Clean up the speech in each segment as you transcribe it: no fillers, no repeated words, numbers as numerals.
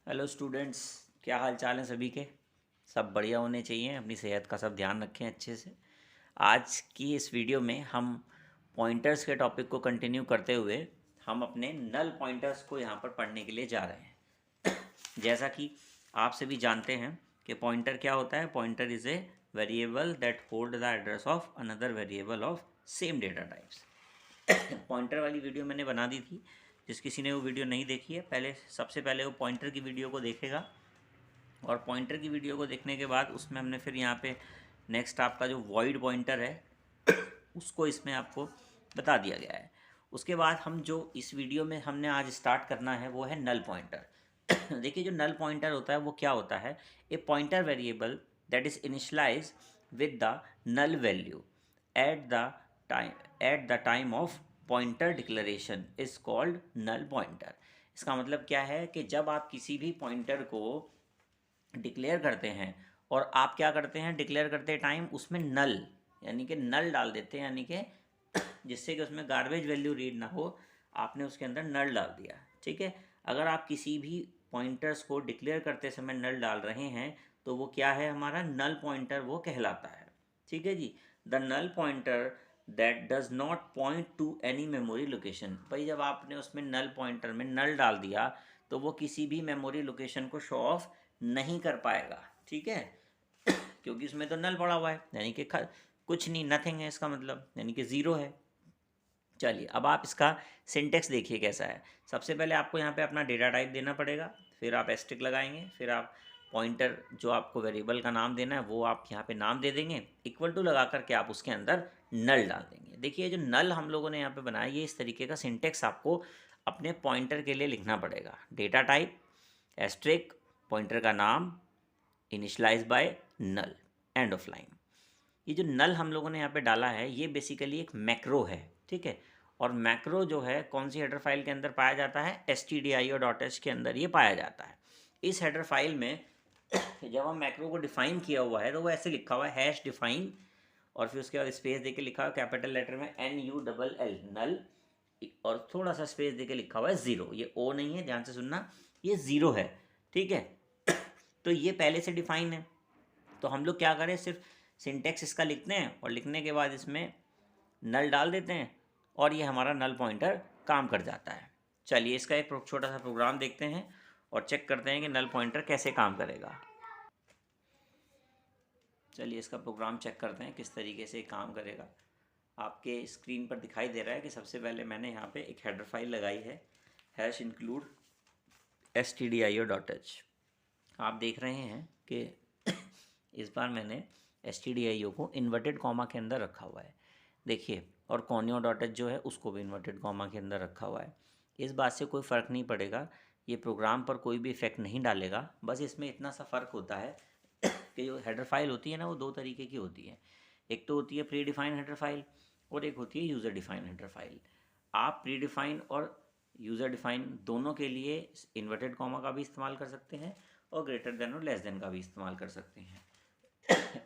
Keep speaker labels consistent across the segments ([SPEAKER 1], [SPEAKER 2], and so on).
[SPEAKER 1] Hello students, क्या हाल चाल है सभी के। सब बढ़िया होने चाहिए। अपनी सेहत का सब ध्यान रखें अच्छे से। आज की इस वीडियो में हम पॉइंटर्स के टॉपिक को कंटिन्यू करते हुए हम अपने नल पॉइंटर्स को यहाँ पर पढ़ने के लिए जा रहे हैं। जैसा कि आप सभी जानते हैं कि पॉइंटर क्या होता है। Pointer is a variable that hold the address of another variable of same data types. Pointer वाली वीडियो मैंने बना दी थी। जिस किसी ने वो वीडियो नहीं देखी है, पहले सबसे पहले वो पॉइंटर की वीडियो को देखेगा, और पॉइंटर की वीडियो को देखने के बाद उसमें हमने फिर यहाँ पे नेक्स्ट आपका जो वॉइड पॉइंटर है उसको इसमें आपको बता दिया गया है। उसके बाद हम जो इस वीडियो में हमने आज स्टार्ट करना है वो है नल पॉइंटर। देखिए, जो नल पॉइंटर होता है वो क्या होता है। A pointer variable that is initialise with the null value at the time of pointer declaration is called null pointer. इसका मतलब क्या है कि जब आप किसी भी पॉइंटर को डिक्लेयर करते हैं और आप क्या करते हैं, डिक्लेयर करते टाइम उसमें नल यानी कि नल डाल देते हैं, यानी कि जिससे कि उसमें गार्बेज वैल्यू रीड ना हो, आपने उसके अंदर नल डाल दिया। ठीक है। अगर आप किसी भी पॉइंटर्स को डिक्लेयर करते समय नल डाल रहे हैं तो वो क्या है, हमारा नल पॉइंटर वो कहलाता है। ठीक है जी। The null pointer that does not point to any memory location. भाई, जब आपने उसमें नल पॉइंटर में नल डाल दिया तो वो किसी भी मेमोरी लोकेशन को शो ऑफ नहीं कर पाएगा। ठीक है। क्योंकि उसमें तो नल पड़ा हुआ है, यानी कि कुछ नहीं, नथिंग है इसका मतलब, यानी कि ज़ीरो है। चलिए, अब आप इसका सिंटेक्स देखिए कैसा है। सबसे पहले आपको यहाँ पे अपना डेटा टाइप देना पड़ेगा, फिर आप एस्ट्रिक लगाएंगे, फिर आप पॉइंटर जो आपको वेरिएबल का नाम देना है वो आप यहाँ पे नाम दे देंगे, इक्वल टू लगा करके आप उसके अंदर नल डाल देंगे। देखिए, जो नल हम लोगों ने यहाँ पे बनाया, ये इस तरीके का सिंटेक्स आपको अपने पॉइंटर के लिए लिखना पड़ेगा। डेटा टाइप, एस्ट्रिक, पॉइंटर का नाम, initialise by null, end of line. ये जो नल हम लोगों ने यहाँ पे डाला है ये बेसिकली एक मैक्रो है। ठीक है। और मैक्रो जो है कौन सी हेडर फाइल के अंदर पाया जाता है, stdio.h के अंदर ये पाया जाता है। इस हेडर फाइल में जब हम मैक्रो को डिफाइन किया हुआ है तो वो ऐसे लिखा हुआ है हैश डिफाइन, और फिर उसके बाद स्पेस देके लिखा हुआ है कैपिटल लेटर में NULL नल, और थोड़ा सा स्पेस देके लिखा हुआ है ज़ीरो। ये ओ नहीं है, ध्यान से सुनना, ये ज़ीरो है। ठीक है। तो ये पहले से डिफाइन है, तो हम लोग क्या करें, सिर्फ सिंटेक्स इसका लिखते हैं और लिखने के बाद इसमें नल डाल देते हैं और ये हमारा नल पॉइंटर काम कर जाता है। चलिए, इसका एक छोटा सा प्रोग्राम देखते हैं और चेक करते हैं कि नल पॉइंटर कैसे काम करेगा। चलिए, इसका प्रोग्राम चेक करते हैं किस तरीके से काम करेगा। आपके स्क्रीन पर दिखाई दे रहा है कि सबसे पहले मैंने यहाँ पे एक हेडर फाइल लगाई है, हैश इंक्लूड stdio.h। आप देख रहे हैं कि इस बार मैंने stdio को इन्वर्टेड कॉमा के अंदर रखा हुआ है, देखिए। और conio.h जो है उसको भी इन्वर्टेड कॉमा के अंदर रखा हुआ है। इस बात से कोई फ़र्क नहीं पड़ेगा, ये प्रोग्राम पर कोई भी इफ़ेक्ट नहीं डालेगा। बस इसमें इतना सा फ़र्क होता है कि जो हेडर फाइल होती है ना, वो दो तरीके की होती है। एक तो होती है प्री डिफाइंड हेडर फाइल और एक होती है यूज़र डिफाइंड हेडर फाइल। आप प्री डिफाइंड और यूज़र डिफाइन दोनों के लिए इन्वर्टेड कॉमा का भी इस्तेमाल कर सकते हैं और ग्रेटर देन और लेस देन का भी इस्तेमाल कर सकते हैं।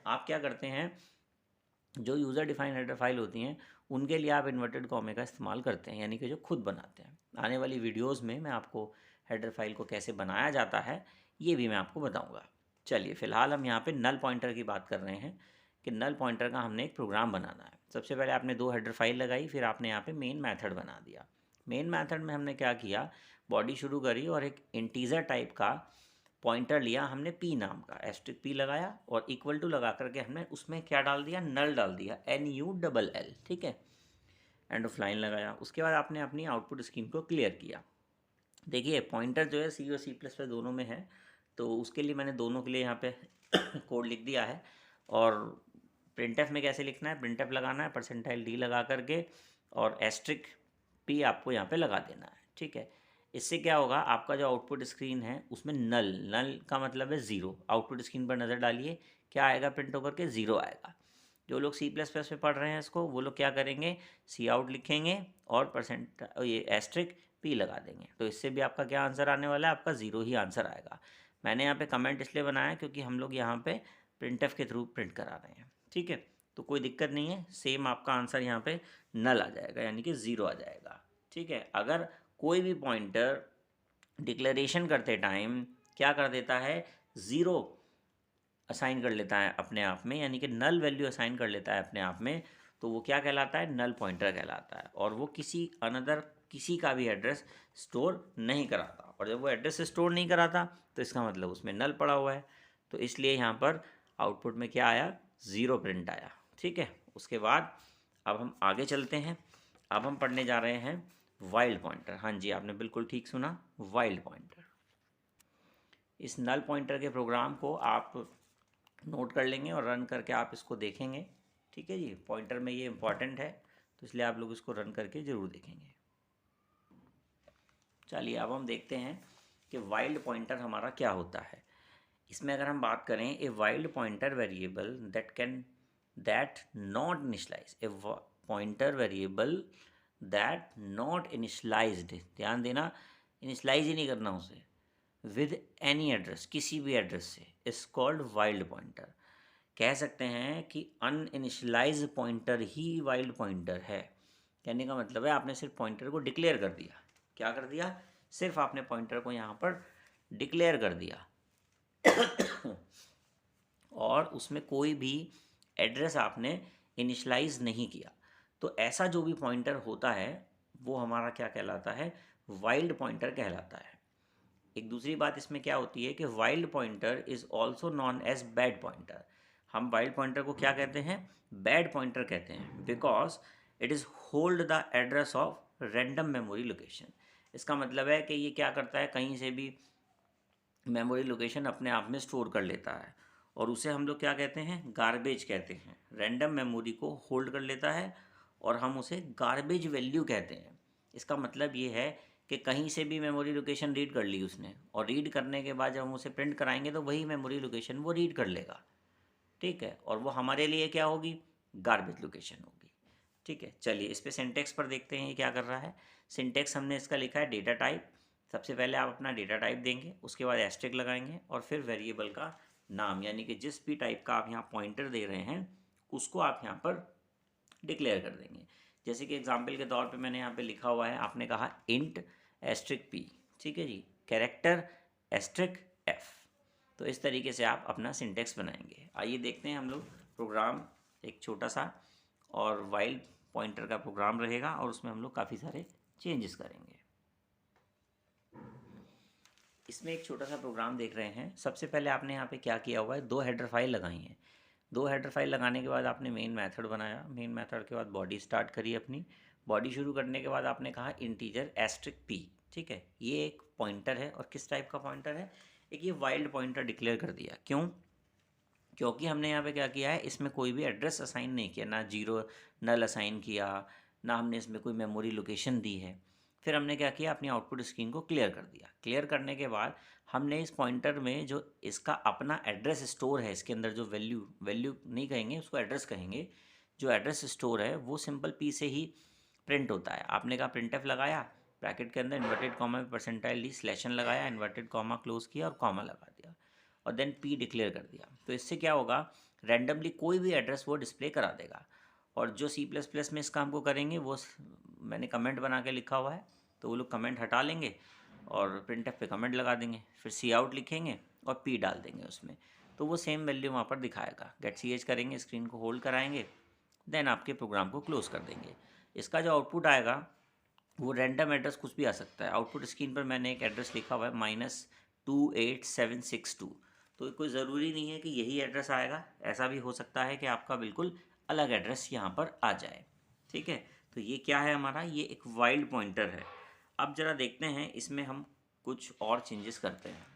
[SPEAKER 1] आप क्या करते हैं, जो यूज़र डिफाइंड हेडर फाइल होती हैं उनके लिए आप इन्वर्टेड कॉमे का इस्तेमाल करते हैं, यानी कि जो खुद बनाते हैं। आने वाली वीडियोस में मैं आपको हेडर फाइल को कैसे बनाया जाता है ये भी मैं आपको बताऊंगा। चलिए, फ़िलहाल हम यहाँ पे नल पॉइंटर की बात कर रहे हैं कि नल पॉइंटर का हमने एक प्रोग्राम बनाना है। सबसे पहले आपने दो हेडर फाइल लगाई, फिर आपने यहाँ पे मेन मेथड बना दिया। मेन मेथड में हमने क्या किया, बॉडी शुरू करी और एक इंटीजर टाइप का पॉइंटर लिया हमने पी नाम का, एस्ट्रिक पी लगाया और इक्वल टू लगा करके हमने उसमें क्या डाल दिया, नल डाल दिया, NULL। ठीक है। एंड ऑफ लाइन लगाया। उसके बाद आपने अपनी आउटपुट स्क्रीन को क्लियर किया। देखिए, पॉइंटर जो है C और C++ दोनों में है, तो उसके लिए मैंने दोनों के लिए यहाँ पे कोड लिख दिया है। और प्रिंटफ में कैसे लिखना है, प्रिंटफ लगाना है %d लगा करके और एस्ट्रिक पी आपको यहाँ पे लगा देना है। ठीक है। इससे क्या होगा, आपका जो आउटपुट स्क्रीन है उसमें नल, नल का मतलब है ज़ीरो। आउटपुट स्क्रीन पर नज़र डालिए, क्या आएगा प्रिंट होकर के, ज़ीरो आएगा। जो लोग C++ में पढ़ रहे हैं इसको, वो लोग क्या करेंगे, सी आउट लिखेंगे और ये एस्ट्रिक पी लगा देंगे, तो इससे भी आपका क्या आंसर आने वाला है, आपका ज़ीरो ही आंसर आएगा। मैंने यहाँ पे कमेंट इसलिए बनाया क्योंकि हम लोग यहाँ पे प्रिंटफ के थ्रू प्रिंट करा रहे हैं। ठीक है। तो कोई दिक्कत नहीं है, सेम आपका आंसर यहाँ पे नल आ जाएगा, यानी कि ज़ीरो आ जाएगा। ठीक है। अगर कोई भी पॉइंटर डिक्लेरेशन करते टाइम क्या कर देता है, ज़ीरो असाइन कर लेता है अपने आप में, यानी कि नल वैल्यू असाइन कर लेता है अपने आप में, तो वो क्या कहलाता है, नल पॉइंटर कहलाता है। और वो किसी अनदर किसी का भी एड्रेस स्टोर नहीं कराता, और जब वो एड्रेस स्टोर नहीं कराता तो इसका मतलब उसमें नल पड़ा हुआ है, तो इसलिए यहाँ पर आउटपुट में क्या आया, ज़ीरो प्रिंट आया। ठीक है, उसके बाद अब हम आगे चलते हैं। अब हम पढ़ने जा रहे हैं वाइल्ड पॉइंटर। हाँ जी, आपने बिल्कुल ठीक सुना, वाइल्ड पॉइंटर। इस नल पॉइंटर के प्रोग्राम को आप नोट कर लेंगे और रन करके आप इसको देखेंगे। ठीक है जी, पॉइंटर में ये इम्पॉर्टेंट है, तो इसलिए आप लोग इसको रन करके ज़रूर देखेंगे। चलिए अब हम देखते हैं कि वाइल्ड पॉइंटर हमारा क्या होता है। इसमें अगर हम बात करें, a wild pointer variable that not initialize, a pointer variable that not initialized, ध्यान देना, इनिशलाइज ही नहीं करना उसे, विद एनी एड्रेस, किसी भी एड्रेस से, इज कॉल्ड वाइल्ड पॉइंटर। कह सकते हैं कि अनइनिशलाइज पॉइंटर ही वाइल्ड पॉइंटर है। कहने का मतलब है आपने सिर्फ पॉइंटर को डिक्लेयर कर दिया। क्या कर दिया, सिर्फ आपने पॉइंटर को यहाँ पर डिक्लेयर कर दिया और उसमें कोई भी एड्रेस आपने इनिशलाइज नहीं किया, तो ऐसा जो भी पॉइंटर होता है वो हमारा क्या कहलाता है, वाइल्ड पॉइंटर कहलाता है। एक दूसरी बात इसमें क्या होती है कि wild pointer is also known as bad pointer. हम वाइल्ड पॉइंटर को क्या कहते हैं, बैड पॉइंटर कहते हैं, because it is hold the address of random memory location. इसका मतलब है कि ये क्या करता है, कहीं से भी मेमोरी लोकेशन अपने आप में स्टोर कर लेता है, और उसे हम लोग क्या कहते हैं, गार्बेज कहते हैं। रैंडम मेमोरी को होल्ड कर लेता है और हम उसे गार्बेज वैल्यू कहते हैं। इसका मतलब ये है कि कहीं से भी मेमोरी लोकेशन रीड कर ली उसने, और रीड करने के बाद जब हम उसे प्रिंट कराएंगे तो वही मेमोरी लोकेशन वो रीड कर लेगा। ठीक है, और वो हमारे लिए क्या होगी, गार्बेज लोकेशन होगी। ठीक है, चलिए इस पे सिंटेक्स पर देखते हैं ये क्या कर रहा है। सिंटेक्स हमने इसका लिखा है डेटा टाइप। सबसे पहले आप अपना डेटा टाइप देंगे, उसके बाद एस्टेरिक लगाएंगे, और फिर वेरिएबल का नाम, यानी कि जिस भी टाइप का आप यहाँ पॉइंटर दे रहे हैं उसको आप यहाँ पर डिक्लेयर कर देंगे। जैसे कि एग्जाम्पल के तौर पे मैंने यहाँ पे लिखा हुआ है, आपने कहा इंट एस्ट्रिक पी, ठीक है जी, कैरेक्टर एस्ट्रिक एफ। तो इस तरीके से आप अपना सिंटेक्स बनाएंगे। आइए देखते हैं हम लोग प्रोग्राम, एक छोटा सा और वाइल्ड पॉइंटर का प्रोग्राम रहेगा, और उसमें हम लोग काफ़ी सारे चेंजेस करेंगे। इसमें एक छोटा सा प्रोग्राम देख रहे हैं। सबसे पहले आपने यहाँ पे क्या किया हुआ है, दो हेडर फाइल लगाई हैं। दो हेडर फाइल लगाने के बाद आपने मेन मेथड बनाया, मेन मेथड के बाद बॉडी स्टार्ट करी अपनी। बॉडी शुरू करने के बाद आपने कहा इंटीजर एस्ट्रिक पी। ठीक है, ये एक पॉइंटर है, और किस टाइप का पॉइंटर है, एक ये वाइल्ड पॉइंटर डिक्लेयर कर दिया। क्यों, क्योंकि हमने यहाँ पे क्या किया है, इसमें कोई भी एड्रेस असाइन नहीं किया, ना जीरो नल असाइन किया, ना हमने इसमें कोई मेमोरी लोकेशन दी है। फिर हमने क्या किया, अपनी आउटपुट स्क्रीन को क्लियर कर दिया। क्लियर करने के बाद हमने इस पॉइंटर में जो इसका अपना एड्रेस स्टोर है, इसके अंदर जो वैल्यू वैल्यू नहीं कहेंगे उसको, एड्रेस कहेंगे, जो एड्रेस स्टोर है वो सिंपल पी से ही प्रिंट होता है। आपने कहा प्रिंट एफ लगाया, ब्रैकेट के अंदर इन्वर्टेड कॉमा में परसेंटाइल डी स्लैशन लगाया, इन्वर्टेड कॉमा क्लोज किया और कॉमा लगा दिया, और देन पी डिक्लेयर कर दिया। तो इससे क्या होगा, रैंडमली कोई भी एड्रेस वो डिस्प्ले करा देगा। और जो C++ में इस काम को करेंगे वो मैंने कमेंट बना के लिखा हुआ है, तो वो लोग कमेंट हटा लेंगे और प्रिंट एफ पे कमेंट लगा देंगे, फिर सी आउट लिखेंगे और पी डाल देंगे उसमें, तो वो सेम वैल्यू वहाँ पर दिखाएगा। गेट सी एच करेंगे, स्क्रीन को होल्ड कराएंगे, देन आपके प्रोग्राम को क्लोज कर देंगे। इसका जो आउटपुट आएगा वो रैंडम एड्रेस कुछ भी आ सकता है। आउटपुट स्क्रीन पर मैंने एक एड्रेस लिखा हुआ है -28762, तो कोई ज़रूरी नहीं है कि यही एड्रेस आएगा, ऐसा भी हो सकता है कि आपका बिल्कुल अलग एड्रेस यहाँ पर आ जाए। ठीक है, तो ये क्या है हमारा, ये एक वाइल्ड पॉइंटर है। अब ज़रा देखते हैं इसमें हम कुछ और चेंजेस करते हैं।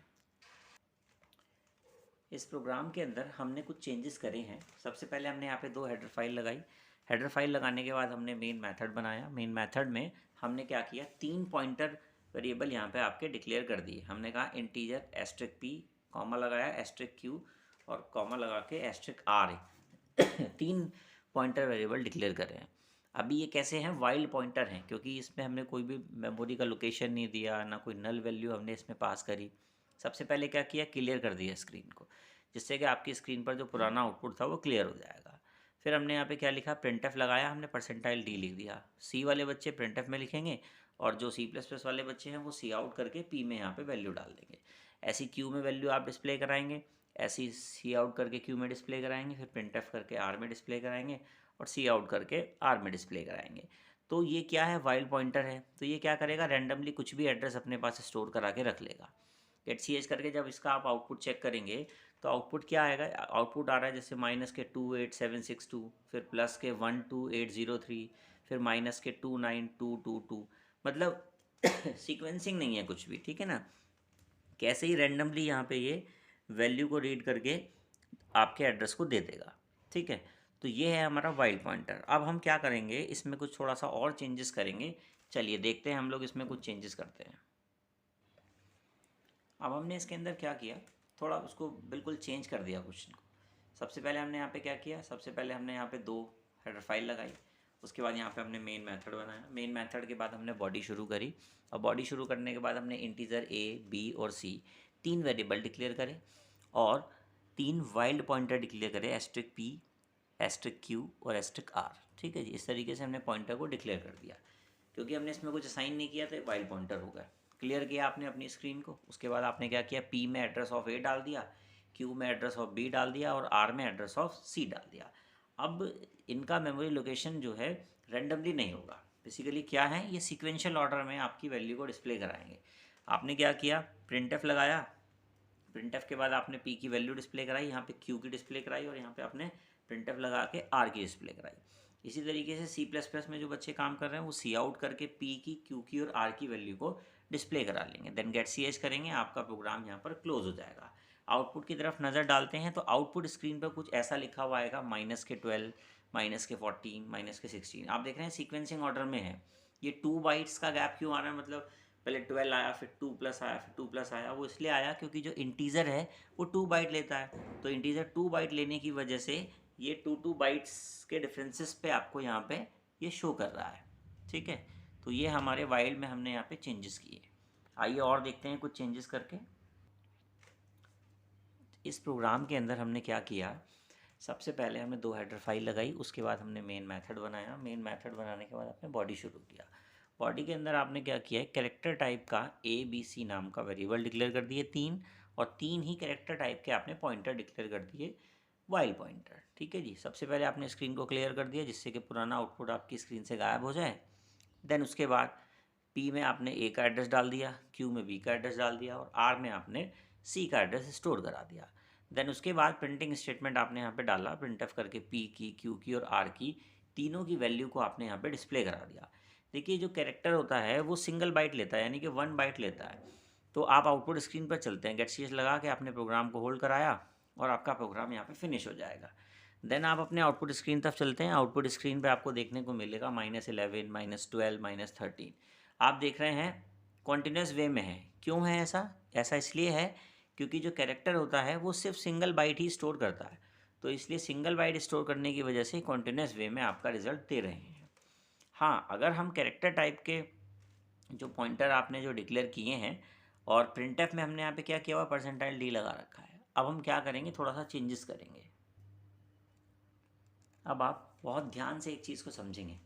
[SPEAKER 1] इस प्रोग्राम के अंदर हमने कुछ चेंजेस करे हैं। सबसे पहले हमने यहाँ पे दो हेडर फाइल लगाई। हेडर फाइल लगाने के बाद हमने मेन मेथड बनाया। मेन मेथड में हमने क्या किया, तीन पॉइंटर वेरिएबल यहाँ पे आपके डिक्लेयर कर दिए। हमने कहा इंटीजर एस्ट्रिक पी, कॉमा लगाया, एस्ट्रिक क्यू और कॉमा लगा के एस्ट्रिक आर तीन पॉइंटर वेरिएबल डिक्लेयर करे हैं। अभी ये कैसे हैं, वाइल्ड पॉइंटर हैं, क्योंकि इसमें हमने कोई भी मेमोरी का लोकेशन नहीं दिया, ना कोई नल वैल्यू हमने इसमें पास करी। सबसे पहले क्या किया, क्लियर कर दिया स्क्रीन को, जिससे कि आपकी स्क्रीन पर जो पुराना आउटपुट था वो क्लियर हो जाएगा। फिर हमने यहाँ पे क्या लिखा, प्रिंट एफ लगाया, हमने परसेंटाइल डी लिख दिया। सी वाले बच्चे प्रिंट एफ में लिखेंगे, और जो C++ वाले बच्चे हैं वो सी आउट करके पी में यहाँ पे वैल्यू डाल देंगे। ऐसी क्यू में वैल्यू आप डिस्प्ले कराएंगे, ऐसी सी आउट करके क्यू में डिस्प्ले कराएंगे, फिर प्रिंट एफ करके आर में डिस्प्ले कराएंगे और सी आउट करके आर में डिस्प्ले कराएंगे। तो ये क्या है, वाइल पॉइंटर है। तो ये क्या करेगा, रैंडमली कुछ भी एड्रेस अपने पास स्टोर करा के रख लेगा। गेट सी एच करके जब इसका आप आउटपुट चेक करेंगे तो आउटपुट क्या आएगा, आउटपुट आ रहा है जैसे -के 28762, फिर +के 12803, फिर -के 29222, मतलब सीक्वेंसिंग नहीं है कुछ भी, ठीक है ना। कैसे ही रैंडमली यहाँ पे ये वैल्यू को रीड करके आपके एड्रेस को दे देगा, ठीक है। तो ये है हमारा वाइल पॉइंटर। अब हम क्या करेंगे, इसमें कुछ थोड़ा सा और चेंजेस करेंगे। चलिए देखते हैं हम लोग इसमें कुछ चेंजेस करते हैं। अब हमने इसके अंदर क्या किया, थोड़ा उसको बिल्कुल चेंज कर दिया क्वेश्चन को। सबसे पहले हमने यहाँ पे क्या किया, सबसे पहले हमने यहाँ पे 2 हेडर फाइल लगाई। उसके बाद यहाँ पे हमने मेन मेथड बनाया। मेन मेथड के बाद हमने बॉडी शुरू करी, और बॉडी शुरू करने के बाद हमने इंटीजर A, B और C 3 वेरिएबल डिक्लेयर करे और 3 वाइल्ड पॉइंटर डिक्लेयर करे, *P, *Q और *R। ठीक है जी, इस तरीके से हमने पॉइंटर को डिक्लेयर कर दिया। क्योंकि हमने इसमें कुछ असाइन नहीं किया तो वाइल्ड पॉइंटर होगा। क्लियर किया आपने अपनी स्क्रीन को। उसके बाद आपने क्या किया, P में एड्रेस ऑफ A डाल दिया, Q में एड्रेस ऑफ B डाल दिया और R में एड्रेस ऑफ C डाल दिया। अब इनका मेमोरी लोकेशन जो है रैंडमली नहीं होगा, बेसिकली क्या है, ये सीक्वेंशियल ऑर्डर में आपकी वैल्यू को डिस्प्ले कराएंगे। आपने क्या किया, प्रिंट लगाया, प्रिंट के बाद आपने P की वैल्यू डिस्प्ले कराई, यहाँ पे Q की डिस्प्ले कराई और यहाँ पे आपने प्रिंट लगा के R की डिस्प्ले कराई। इसी तरीके से C++ में जो बच्चे काम कर रहे हैं वो सी आउट करके P की, Q की और R की वैल्यू को डिस्प्ले करा लेंगे। देन गेट सी एच करेंगे, आपका प्रोग्राम यहाँ पर क्लोज हो जाएगा। आउटपुट की तरफ नज़र डालते हैं तो आउटपुट स्क्रीन पर कुछ ऐसा लिखा हुआ आएगा, -के 12, -के 14, -के 16। आप देख रहे हैं सीक्वेंसिंग ऑर्डर में है। ये 2 बाइट्स का गैप क्यों आ रहा है, मतलब पहले 12 आया, फिर 2+ आया, फिर 2+ आया। वो इसलिए आया क्योंकि जो इंटीजर है वो 2 बाइट लेता है। तो इंटीजर 2 बाइट लेने की वजह से ये 2 बाइट्स के डिफरेंसेस पे आपको यहाँ पे ये शो कर रहा है, ठीक है। तो ये हमारे वाइल्ड में हमने यहाँ पे चेंजेस किए। आइए और देखते हैं कुछ चेंजेस करके। इस प्रोग्राम के अंदर हमने क्या किया, सबसे पहले हमने 2 हेडर फाइल लगाई, उसके बाद हमने मेन मेथड बनाया। मेन मेथड बनाने के बाद आपने बॉडी शुरू किया। बॉडी के अंदर आपने क्या किया है, कैरेक्टर टाइप का ABC नाम का वेरिएबल डिक्लेयर कर दिए 3, और 3 ही कैरेक्टर टाइप के आपने पॉइंटर डिक्लेयर कर दिए, वाइल पॉइंटर। ठीक है जी, सबसे पहले आपने स्क्रीन को क्लियर कर दिया जिससे कि पुराना आउटपुट आपकी स्क्रीन से गायब हो जाए। देन उसके बाद P में आपने A का एड्रेस डाल दिया, Q में B का एड्रेस डाल दिया और R में आपने C का एड्रेस स्टोर करा दिया। देन उसके बाद प्रिंटिंग स्टेटमेंट आपने यहाँ पे डाला, प्रिंट करके P की, Q की और R की तीनों की वैल्यू को आपने यहाँ पे डिस्प्ले करा दिया। देखिए जो कैरेक्टर होता है वो सिंगल बाइट लेता है, यानी कि 1 बाइट लेता है। तो आप आउटपुट स्क्रीन पर चलते हैं, गेट सी एच लगा के आपने प्रोग्राम को होल्ड कराया और आपका प्रोग्राम यहाँ पे फिनिश हो जाएगा। देन आप अपने आउटपुट स्क्रीन तरफ चलते हैं। आउटपुट स्क्रीन पे आपको देखने को मिलेगा -11, -12, -13। आप देख रहे हैं कॉन्टिन्यूस वे में है। क्यों है ऐसा, ऐसा इसलिए है क्योंकि जो कैरेक्टर होता है वो सिर्फ सिंगल बाइट ही स्टोर करता है। तो इसलिए सिंगल बाइट स्टोर करने की वजह से कॉन्टिन्यूस वे में आपका रिजल्ट दे रहे हैं। हाँ, अगर हम कैरेक्टर टाइप के जो पॉइंटर आपने जो डिक्लेयर किए हैं और प्रिंटफ में हमने यहाँ पे क्या किया हुआ, %d लगा रखा है। अब हम क्या करेंगे, थोड़ा सा चेंजेस करेंगे। अब आप बहुत ध्यान से एक चीज़ को समझेंगे।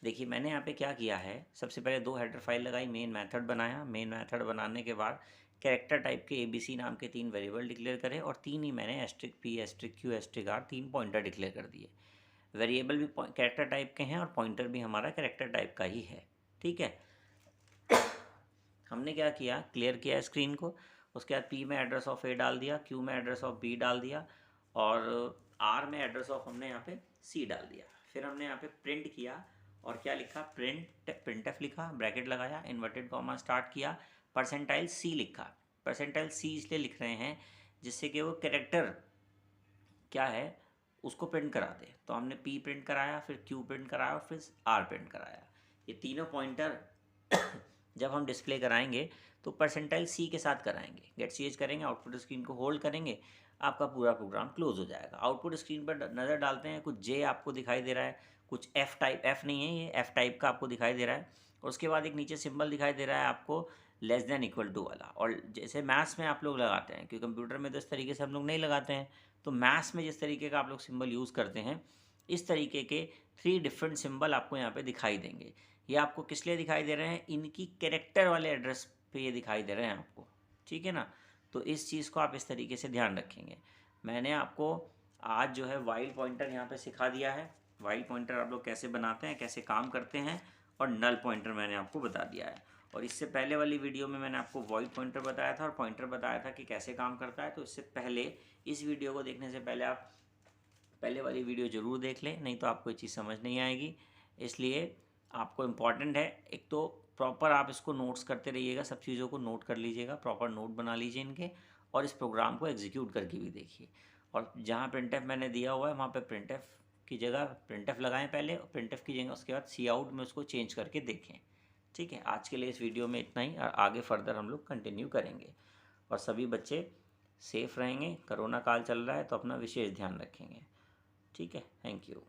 [SPEAKER 1] देखिए मैंने यहाँ पे क्या किया है, सबसे पहले 2 हेडर फाइल लगाई, मेन मेथड बनाया। मेन मेथड बनाने के बाद कैरेक्टर टाइप के ABC नाम के 3 वेरिएबल डिक्लेयर करे और 3 ही मैंने *P, *Q, *R 3 pointer declare कर दिए। वेरिएबल भी कैरेक्टर टाइप के हैं और पॉइंटर भी हमारा कैरेक्टर टाइप का ही है, ठीक है। हमने क्या किया, क्लियर किया स्क्रीन को। उसके बाद P में एड्रेस ऑफ A डाल दिया, Q में एड्रेस ऑफ B डाल दिया और R में एड्रेस ऑफ हमने यहाँ पे C डाल दिया। फिर हमने यहाँ पे प्रिंट किया और क्या लिखा, प्रिंटफ लिखा, ब्रैकेट लगाया, इन्वर्टेड कॉमा स्टार्ट किया, %C लिखा। %C इसलिए लिख रहे हैं जिससे कि वो कैरेक्टर क्या है उसको प्रिंट करा दे। तो हमने P प्रिंट कराया, फिर Q प्रिंट कराया और फिर R प्रिंट कराया। ये तीनों पॉइंटर जब हम डिस्प्ले कराएंगे तो %C के साथ कराएंगे। गेट सी एच करेंगे, आउटपुट स्क्रीन को होल्ड करेंगे, आपका पूरा प्रोग्राम क्लोज हो जाएगा। आउटपुट स्क्रीन पर नज़र डालते हैं, कुछ J आपको दिखाई दे रहा है, कुछ F नहीं है, ये F टाइप का आपको दिखाई दे रहा है। और उसके बाद एक नीचे सिंबल दिखाई दे रहा है आपको << वाला। और जैसे मैथ्स में आप लोग लगाते हैं, क्योंकि कंप्यूटर में तो इस तरीके से हम लोग नहीं लगाते हैं, तो मैथ्स में जिस तरीके का आप लोग सिंबल यूज़ करते हैं इस तरीके के 3 डिफरेंट सिंबल आपको यहाँ पे दिखाई देंगे। ये आपको किस लिए दिखाई दे रहे हैं, इनकी कैरेक्टर वाले एड्रेस पे ये दिखाई दे रहे हैं आपको, ठीक है ना। तो इस चीज़ को आप इस तरीके से ध्यान रखेंगे। मैंने आपको आज जो है वाइल पॉइंटर यहाँ पे सिखा दिया है। वाइल पॉइंटर आप लोग कैसे बनाते हैं, कैसे काम करते हैं, और नल पॉइंटर मैंने आपको बता दिया है। और इससे पहले वाली वीडियो में मैंने आपको वॉइड पॉइंटर बताया था और पॉइंटर बताया था कि कैसे काम करता है। तो इससे पहले, इस वीडियो को देखने से पहले आप पहले वाली वीडियो ज़रूर देख लें, नहीं तो आपको ये चीज़ समझ नहीं आएगी। इसलिए आपको इम्पॉर्टेंट है, एक तो प्रॉपर आप इसको नोट्स करते रहिएगा, सब चीज़ों को नोट कर लीजिएगा, प्रॉपर नोट बना लीजिए इनके, और इस प्रोग्राम को एग्जीक्यूट करके भी देखिए। और जहाँ प्रिंटफ मैंने दिया हुआ है वहाँ पे प्रिंटफ की जगह प्रिंटफ लगाएं पहले, और प्रिंटफ की जगह उसके बाद सी आउट में उसको चेंज करके देखें। ठीक है, आज के लिए इस वीडियो में इतना ही, और आगे फर्दर हम लोग कंटिन्यू करेंगे। और सभी बच्चे सेफ़ रहेंगे, कोरोना काल चल रहा है तो अपना विशेष ध्यान रखेंगे। ठीक है, थैंक यू।